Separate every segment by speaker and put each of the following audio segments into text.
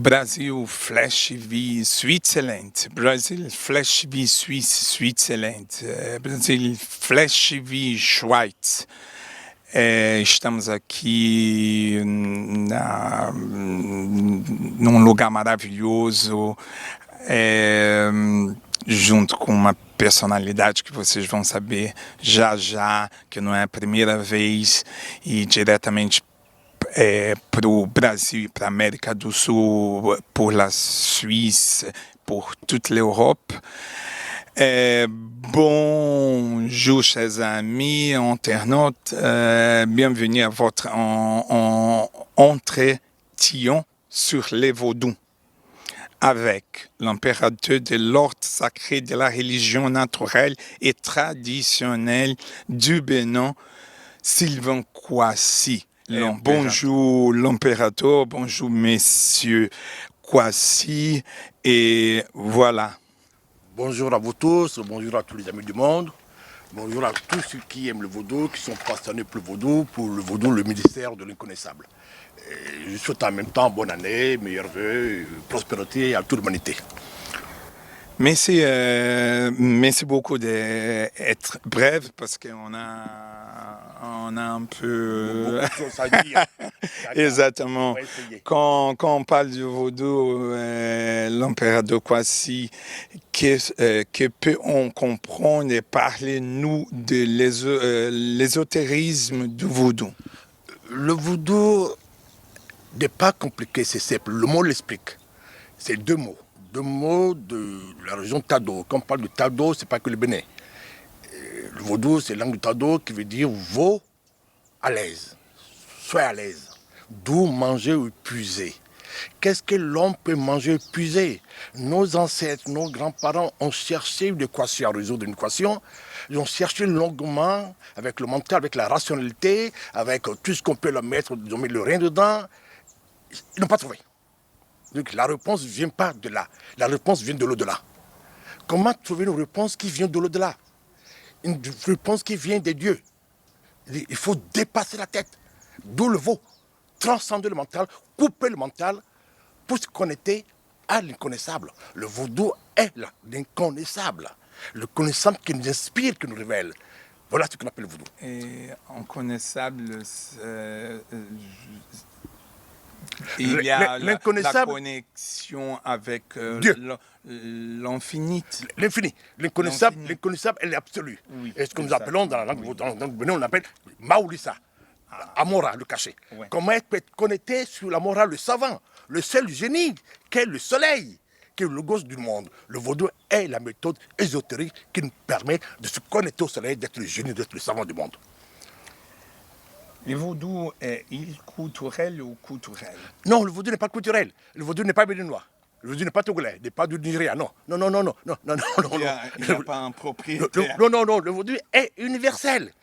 Speaker 1: Brasil Flash wie Switzerland. Brasil Flash wie Switzerland. Brasil Flash wie Schweiz. Estamos aqui num lugar maravilhoso, junto com uma personalidade que vocês vão saber já já, que não é a primeira vez, e diretamente para o Brasil e para a América do Sul, por la Suisse, por toute l'Europe. Bonjour chers amis internautes, bienvenue à votre entretien sur les vaudous avec l'impérateur de l'ordre sacré de la religion naturelle et traditionnelle du Bénin, Sylvain Kouassi. Bonjour l'impérateur, bonjour messieurs Kouassi, et voilà.
Speaker 2: Bonjour à vous tous, bonjour à tous les amis du monde, bonjour à tous ceux qui aiment le vaudou, qui sont passionnés pour le vaudou, le ministère de l'inconnaissable. Et je souhaite en même temps bonne année, meilleurs vœux, prospérité à toute l'humanité.
Speaker 1: Merci beaucoup d'être bref parce qu'on a un peu...
Speaker 2: Beaucoup de choses à dire.
Speaker 1: Exactement. Quand on parle du vaudou, l'impérateur Kouassi, que peut-on comprendre et parler-nous de l'ésotérisme du vaudou?
Speaker 2: Le vaudou n'est pas compliqué, c'est simple. Le mot l'explique. C'est deux mots de la région Tado. Quand on parle de Tado, c'est pas que le Bénin. Le vaudou, c'est la langue du Tado qui veut dire veau à l'aise. Sois à l'aise. D'où manger ou puiser. Qu'est-ce que l'homme peut manger ou puiser? Nos ancêtres, nos grands-parents ont cherché une équation, à résoudre une équation. Ils ont cherché longuement avec le mental, avec la rationalité, avec tout ce qu'on peut leur mettre, ils ont mis le rein dedans. Ils n'ont pas trouvé. Donc la réponse ne vient pas de là. La réponse vient de l'au-delà. Comment trouver une réponse qui vient de l'au-delà? Une réponse qui vient des dieux. Il faut dépasser la tête. D'où le veau. Transcender le mental, couper le mental pour se connecter à l'inconnaissable. Le vaudou est l'inconnaissable. Le connaissable qui nous inspire, qui nous révèle. Voilà ce qu'on appelle le vaudou.
Speaker 1: Et inconnaissable, il y a la connexion avec
Speaker 2: Dieu.
Speaker 1: L'infini.
Speaker 2: L'inconnaissable, elle est absolue. Oui, et ce que nous appelons dans la langue Bénin, on appelle Maoulissa. Amora, le cachet. Ouais. Comment être connecté sur l'Amora, le savant, le seul génie, qu'est le soleil, qui est le gosse du monde. Le vaudou est la méthode ésotérique qui nous permet de se connecter au soleil, d'être le génie, d'être le savant du monde.
Speaker 1: Le vaudou est-il culturel ou culturel?
Speaker 2: Non, le vaudou n'est pas culturel. Le vaudou n'est pas béninois. Le vaudou n'est pas togolais, n'est pas du Nigeria. Non. Il n'y
Speaker 1: a pas un propriétaire.
Speaker 2: Non. Le vaudou est universel.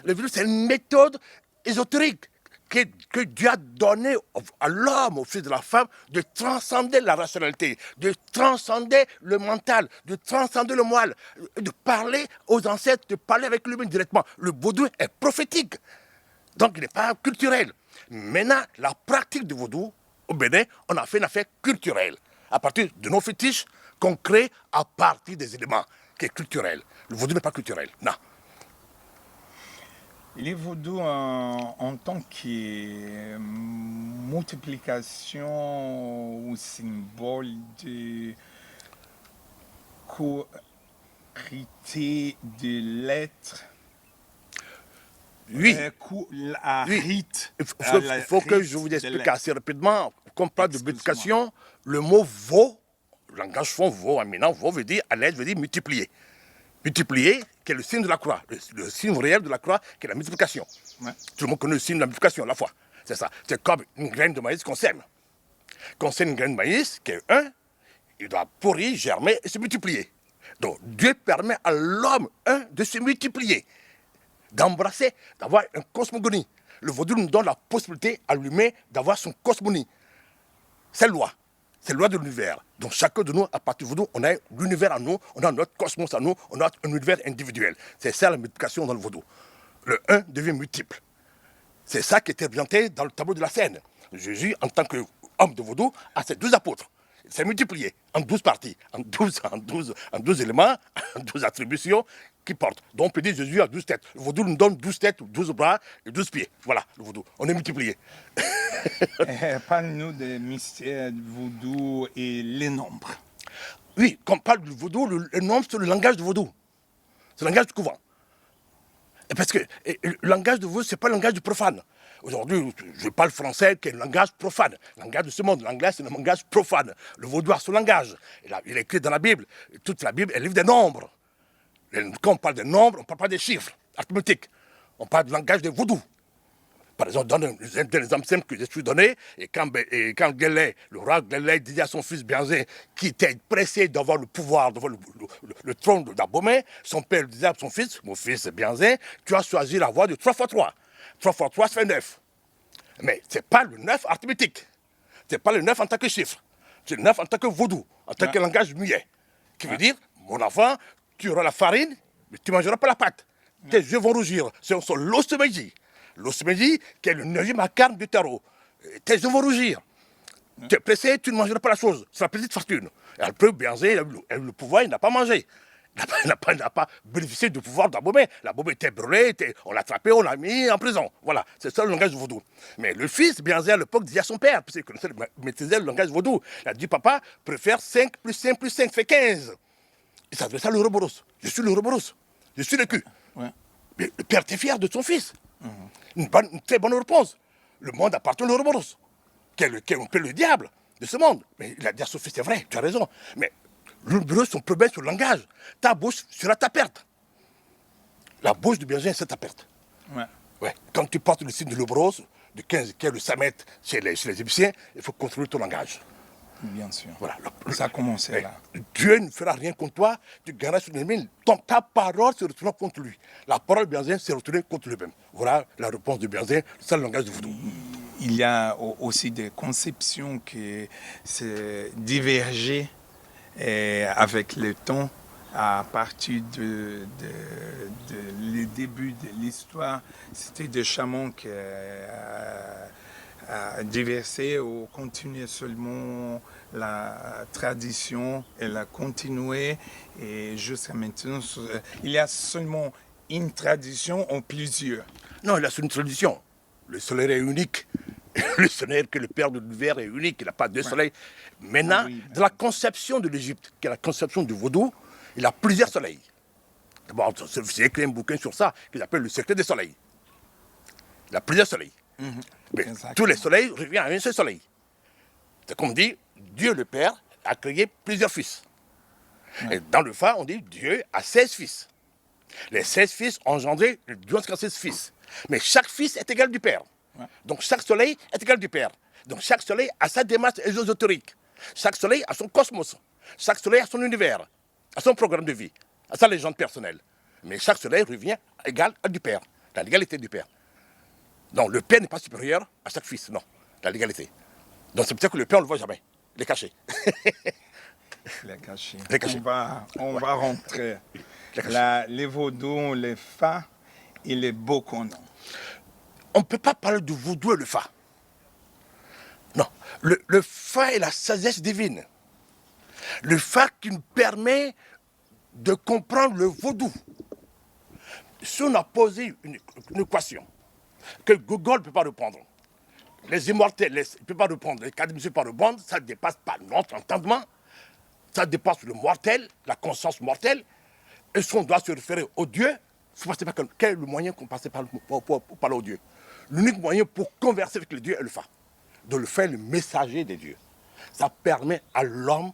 Speaker 2: Le vaudou, c'est une méthode ésotérique que Dieu a donné à l'homme, au fils de la femme, de transcender la rationalité, de transcender le mental, de transcender le moelle, de parler aux ancêtres, de parler avec lui-même directement. Le vaudou est prophétique, donc il n'est pas culturel. Maintenant, la pratique du vaudou, au Bénin, on a fait une affaire culturelle, à partir de nos fétiches qu'on crée à partir des éléments, qui est culturel. Le vaudou n'est pas culturel, non.
Speaker 1: Les vaudous en tant que multiplication ou symbole de qualité de l'être.
Speaker 2: Oui.
Speaker 1: Rite.
Speaker 2: Il faut que je vous explique assez rapidement. Quand on parle de multiplication, le mot veau, le langage fond, veau, aminant, veau veut dire, à l'aise veut dire multiplier. Multiplier, qui est le signe de la croix, le signe réel de la croix, qui est la multiplication. Ouais. Tout le monde connaît le signe de la multiplication, la foi. C'est ça. C'est comme une graine de maïs qu'on sème. Quand on sème une graine de maïs, qui est un, il doit pourrir, germer et se multiplier. Donc Dieu permet à l'homme, de se multiplier, d'embrasser, d'avoir une cosmogonie. Le vaudou nous donne la possibilité à l'humain d'avoir son cosmonie. C'est loi. C'est la loi de l'univers. Donc chacun de nous, à partir de vaudou, on a l'univers à nous, on a notre cosmos à nous, on a un univers individuel. C'est ça la multiplication dans le vaudou. Le 1 devient multiple. C'est ça qui est représenté dans le tableau de la scène. Jésus, en tant que homme de vaudou, à ses 12 apôtres. Il s'est multiplié en 12 parties, en 12 éléments, en 12 attributions qui portent. Donc on peut dire Jésus a 12 têtes. Le vaudou nous donne 12 têtes, 12 bras et 12 pieds. Voilà, le vaudou. On est multiplié.
Speaker 1: Parle-nous des mystères du vaudou et les nombres.
Speaker 2: Oui, quand on parle du vaudou, le nombre, c'est le langage du vaudou. C'est le langage du couvent. Et parce que le langage de vaudou, ce n'est pas le langage du profane. Aujourd'hui, je parle français, qui est un langage profane. Le langage de ce monde, l'anglais, c'est un langage profane. Le vaudou a son langage. Il est écrit dans la Bible. Et toute la Bible est le livre des nombres. Et quand on parle des nombres, on ne parle pas des chiffres arithmétiques. On parle du langage des vaudous. Par exemple, dans un exemple simple que je suis donné, et quand Guélé, le roi Guélé disait à son fils Bianzé, qui était pressé d'avoir le pouvoir, d'avoir le trône d'Abomey, son père disait à son fils, mon fils Bianzé, tu as choisi la voie de 3 x 3. 3 x 3, ça fait 9. Mais ce n'est pas le 9 arithmétique. Ce n'est pas le 9 en tant que chiffre. C'est le 9 en tant que vaudou, en tant que langage muet. Qui veut dire, mon enfant, tu auras la farine, mais tu ne mangeras pas la pâte. Tes yeux vont rougir. C'est l'ostémégie. L'ostémégie, qui est le 9e carme du tarot. Tes yeux vont rougir. Tu es pressé, tu ne mangeras pas la chose. C'est la petite fortune. Et elle peut Bianzé, le pouvoir, il n'a pas mangé. Il n'a pas bénéficié du pouvoir d'Abomey. L'Abomey était brûlé, on l'a attrapé, on l'a mis en prison. Voilà, c'est ça le langage du vaudou. Mais le fils, Bianzé, à l'époque, disait à son père, parce qu'il maîtrisait le langage vaudou. Il a dit, papa, préfère 5 plus 5 plus 5 fait 15. Il s'appelait ça le Roboros. Je suis le Roboros. Je suis le cul. Ouais. Mais le père était fier de son fils. Une très bonne réponse. Le monde appartient au Roboros, qui est un peu le diable de ce monde. Mais il a dit à son fils, c'est vrai, tu as raison. Mais le bureau sont problème sur le langage. Ta bouche sera ta perte. La bouche de Bianzé, c'est ta perte. Ouais. Ouais. Quand tu portes le signe de l'Oboros, de 15, qui est le Samet chez les Égyptiens, il faut contrôler ton langage.
Speaker 1: Bien sûr.
Speaker 2: Voilà.
Speaker 1: Ça a commencé là.
Speaker 2: Dieu ne fera rien contre toi, tu gagneras sur l'ennemi. Ta parole se retournera contre lui. La parole de Bianzé se retourne contre lui-même. Voilà la réponse de Bianzé, c'est le langage du vaudou.
Speaker 1: Il y a aussi des conceptions qui se divergent avec le temps. À partir du début de l'histoire, c'était des chamans qui diversaient ou continuaient seulement la tradition et la continuer. Et jusqu'à maintenant, il y a seulement une tradition ou plusieurs.
Speaker 2: Non, il y a une tradition. Le soleil est unique. Le soleil que le Père de l'univers est unique. Il n'a pas deux soleils. Maintenant, dans la conception de l'Égypte, qui est la conception du vaudou, il a plusieurs soleils. D'abord, j'ai écrit un bouquin sur ça, qu'il appelle Le secret des soleils. Il a plusieurs soleils. Mais tous les soleils reviennent à un seul soleil. C'est comme dit, Dieu le Père a créé plusieurs fils. Et dans le Fa, on dit Dieu a 16 fils. Les 16 fils ont engendré 16 fils. Mais chaque fils est égal du Père. Donc chaque soleil est égal du Père. Donc chaque soleil a sa démarche ésotérique. Chaque soleil a son cosmos. Chaque soleil a son univers, a son programme de vie, a sa légende personnelle. Mais chaque soleil revient égal à du Père, la légalité du Père. Donc le Père n'est pas supérieur à chaque fils, non, la légalité. Donc c'est pour ça que le Père, on ne le voit jamais, il est caché.
Speaker 1: Il est caché.
Speaker 2: Il est caché.
Speaker 1: On va rentrer. Les vaudous, les Fa et les Bokono.
Speaker 2: On ne peut pas parler du vaudou et le Fa. Non, le Fa est la sagesse divine. Le Fa qui nous permet de comprendre le vaudou. Si on a posé une équation que Google ne peut pas répondre, les immortels ne peuvent pas répondre, les académiciens ne peuvent pas répondre, ça ne dépasse pas notre entendement, ça dépasse le mortel, la conscience mortelle. Et si on doit se référer au Dieu, il faut passer par quel est le moyen qu'on passe pour parler au Dieu. L'unique moyen pour converser avec le Dieu est le Fa. De le faire le messager des dieux. Ça permet à l'homme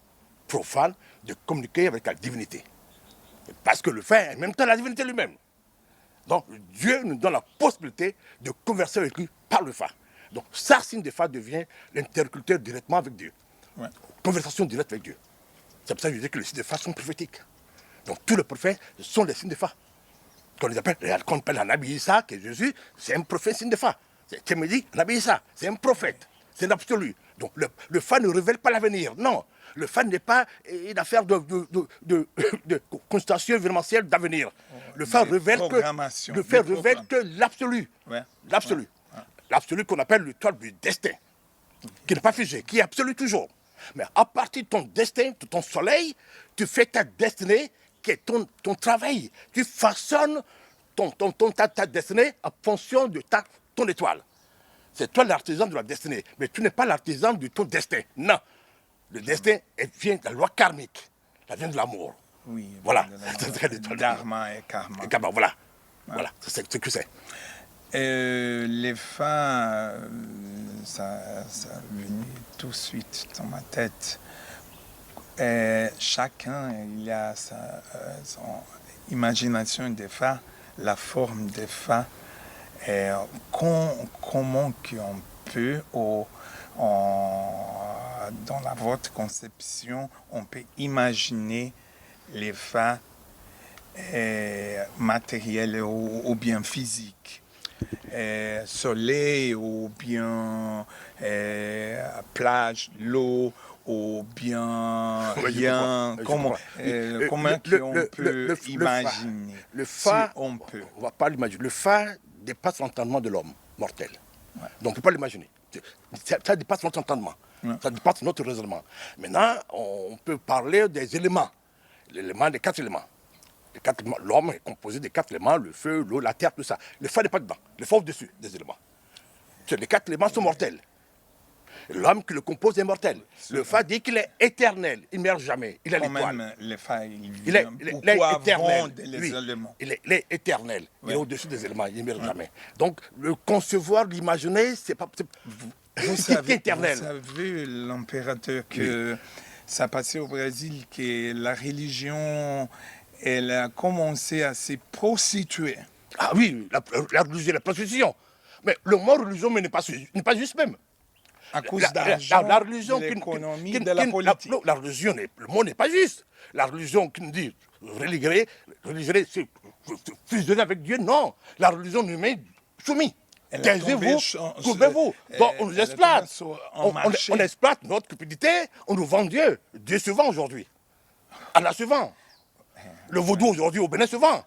Speaker 2: profane de communiquer avec la divinité. Parce que le Fa est en même temps la divinité lui-même. Donc Dieu nous donne la possibilité de converser avec lui par le Fa. Donc ça, signe de Fa devient l'interlocuteur directement avec Dieu. Ouais. Conversation directe avec Dieu. C'est pour ça que je dis que les signes de Fa sont prophétiques. Donc tous les prophètes sont des signes de Fa. Qu'on appelle Anabi Issa, qui est Jésus, c'est un prophète signe de Fa. Tu me dis, Anabi Issa, c'est un prophète, c'est l'absolu. Donc le Fa ne révèle pas l'avenir, non. Le Fa n'est pas une affaire de constatation événementielle d'avenir. Le Fa révèle que l'absolu. Ouais. L'absolu. Ouais. L'absolu qu'on appelle l'étoile du destin. qui n'est pas figé, qui est absolu toujours. Mais à partir de ton destin, de ton soleil, tu fais ta destinée qui est ton travail. Tu façonnes ta destinée en fonction de ton étoile. C'est toi l'artisan de la destinée, mais tu n'es pas l'artisan de ton destin. Non. Le destin vient de la loi karmique, ça vient de l'amour.
Speaker 1: Oui,
Speaker 2: voilà.
Speaker 1: Dharma et karma.
Speaker 2: Karma, voilà. Voilà, c'est ce que c'est.
Speaker 1: Les femmes, ça est venu tout de suite dans ma tête. Chacun, il a son imagination des femmes, la forme des femmes. Comment qu'on peut, dans votre conception, on peut imaginer les femmes matérielles ou bien physiques, soleil ou bien plage, l'eau ou bien rien. Comment on peut imaginer?
Speaker 2: Le phare,
Speaker 1: si on peut.
Speaker 2: On ne va pas l'imaginer. Le phare dépasse l'entendement de l'homme mortel. Ouais. Donc on ne peut pas l'imaginer. Ça dépasse notre entendement. Ouais. Ça dépasse notre raisonnement. Maintenant, on peut parler des éléments. Les 4 éléments. L'homme est composé des 4 éléments, le feu, l'eau, la terre, tout ça. Le feu n'est pas dedans. Le feu au-dessus des éléments. Les 4 éléments sont mortels. L'homme qui le compose est mortel. Le phare dit qu'il est éternel. Il ne meurt jamais. Il est l'étoile.
Speaker 1: Même le phare, il est
Speaker 2: éternel.
Speaker 1: Les éléments.
Speaker 2: Il est éternel. Ouais. Il est au-dessus des éléments. Il ne meurt jamais. Donc, le concevoir, l'imaginer, c'est pas...
Speaker 1: Vous savez,
Speaker 2: éternel.
Speaker 1: Vous savez, l'impérateur, que ça passait au Brésil, que la religion, elle a commencé à se prostituer.
Speaker 2: Ah oui, la religion, la prostitution. Mais le mot religion n'est pas juste même.
Speaker 1: À cause d'argent,
Speaker 2: la religion,
Speaker 1: de l'économie, de la politique.
Speaker 2: La religion, le mot n'est pas juste. La religion qui nous dit religrer, c'est fusionner avec Dieu, non. La religion nous met soumis. Taisez-vous, trouvez-vous. Donc on nous exploite. On exploite notre cupidité, on nous vend Dieu. Dieu se vend aujourd'hui. Allah se vend. Le vaudou aujourd'hui au Bénin se vend.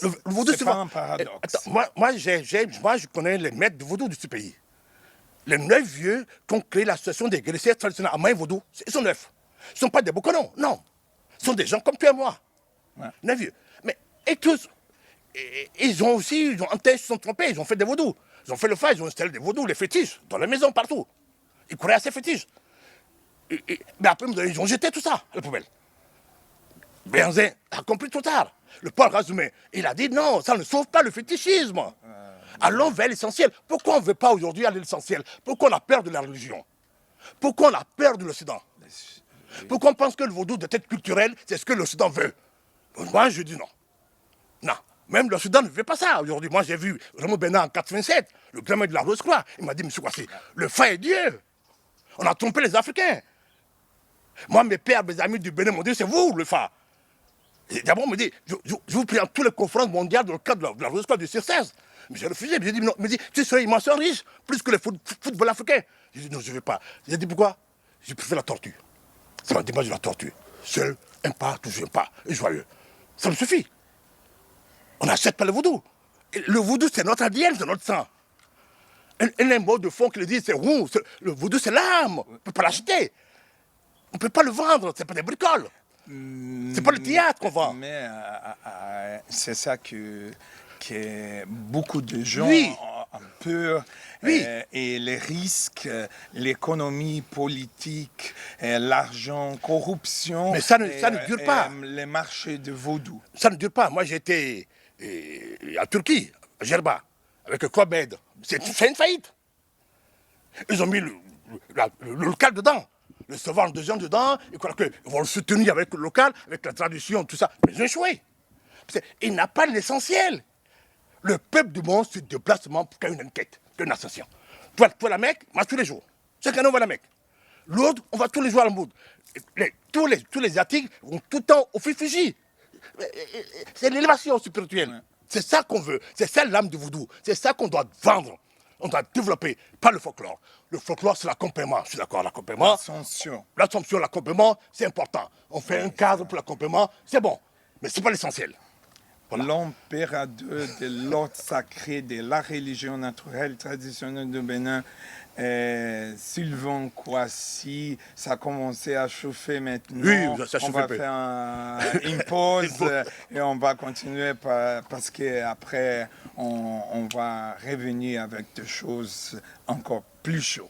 Speaker 1: Le vaudou se vend. C'est pas un paradoxe.
Speaker 2: Attends, moi, je connais les maîtres du vaudou de ce pays. Les 9 vieux qui ont créé l'association des guerriers traditionnels à Maï Vaudou, ils sont 9. Ils ne sont pas des boconons, non. Ce sont des gens comme toi et moi. Ouais. 9 vieux. Mais, et tous, ils ont aussi, ils se sont trompés, ils ont fait des vaudous. Ils ont fait le phare, ils ont installé des vaudous, les fétiches, dans les maisons, partout. Ils couraient à ces fétiches. Mais après, ils ont jeté tout ça à la poubelle. Benzin a compris trop tard. Le Paul Razumé, il a dit non, ça ne sauve pas le fétichisme. Allons vers l'essentiel. Pourquoi on ne veut pas aujourd'hui aller à l'essentiel? Pourquoi on a peur de la religion? Pourquoi on a peur de l'Occident? Pourquoi on pense que le vaudou de tête culturelle, c'est ce que l'Occident veut? Moi, je dis non. Non. Même l'Occident ne veut pas ça aujourd'hui. Moi, j'ai vu Raymond Bénin en 87, le grand maître de la Rose-Croix. Il m'a dit, monsieur Kouassi, le phare est Dieu. On a trompé les Africains. Moi, mes pères, mes amis du Bénin m'ont dit, c'est vous le phare. D'abord, on me dit, je vous prie dans toutes les conférences mondiales dans le cadre de la Rose-Croix du CIRCES. Mais j'ai refusé. J'ai dit, non. Il me dit, tu serais immensément riche, plus que le football africain. J'ai dit, non, je ne veux pas. J'ai dit, pourquoi? J'ai préféré la tortue. Ça m'a dit, moi, je la tortue. Seul, un pas, toujours un pas, et joyeux. Ça me suffit. On n'achète pas le vaudou. Et le vaudou, c'est notre ADN, c'est notre sang. Un mot de fond qui le dit, c'est roux. Le vaudou, c'est l'âme. On ne peut pas l'acheter. On ne peut pas le vendre. Ce n'est pas des bricoles. C'est pas le théâtre qu'on vend.
Speaker 1: Mais c'est ça que beaucoup de gens ont peur.
Speaker 2: Oui.
Speaker 1: Et les risques, l'économie politique, l'argent, corruption.
Speaker 2: Mais ça ne dure pas.
Speaker 1: Les marchés de vaudou.
Speaker 2: Ça ne dure pas. Moi, j'étais en Turquie, à Gerba, avec le Club Med. C'est une faillite. Ils ont mis le local dedans. Le savoir de gens dedans, ils croient qu'ils vont le soutenir avec le local, avec la tradition, tout ça. Mais ils ont échoué. Il n'a pas l'essentiel. Le peuple du monde se déplace pour qu'il y ait une enquête, une ascension. Toi, la Mecque, moi, tous les jours. Chacun on va à la Mecque. L'autre, on va tous les jours à la Moude. Tous les Asiatiques vont tout le temps au Fiji. C'est l'élévation spirituelle. Ouais. C'est ça qu'on veut. C'est ça l'âme du vaudou. C'est ça qu'on doit vendre. On doit développer, pas le folklore. Le folklore, c'est l'accompagnement. Je suis d'accord, l'accompagnement. L'Assomption, l'accompagnement, c'est important. On fait un cadre pour l'accompagnement, c'est bon. Mais ce n'est pas l'essentiel.
Speaker 1: Voilà. L'impérateur de l'ordre sacré de la religion naturelle traditionnelle du Bénin, Sylvain Kouassi, ça a commencé à chauffer maintenant.
Speaker 2: Oui, ça chauffe
Speaker 1: on va
Speaker 2: un peu.
Speaker 1: faire une pause et on va continuer parce qu'après, on va revenir avec des choses encore plus chaudes.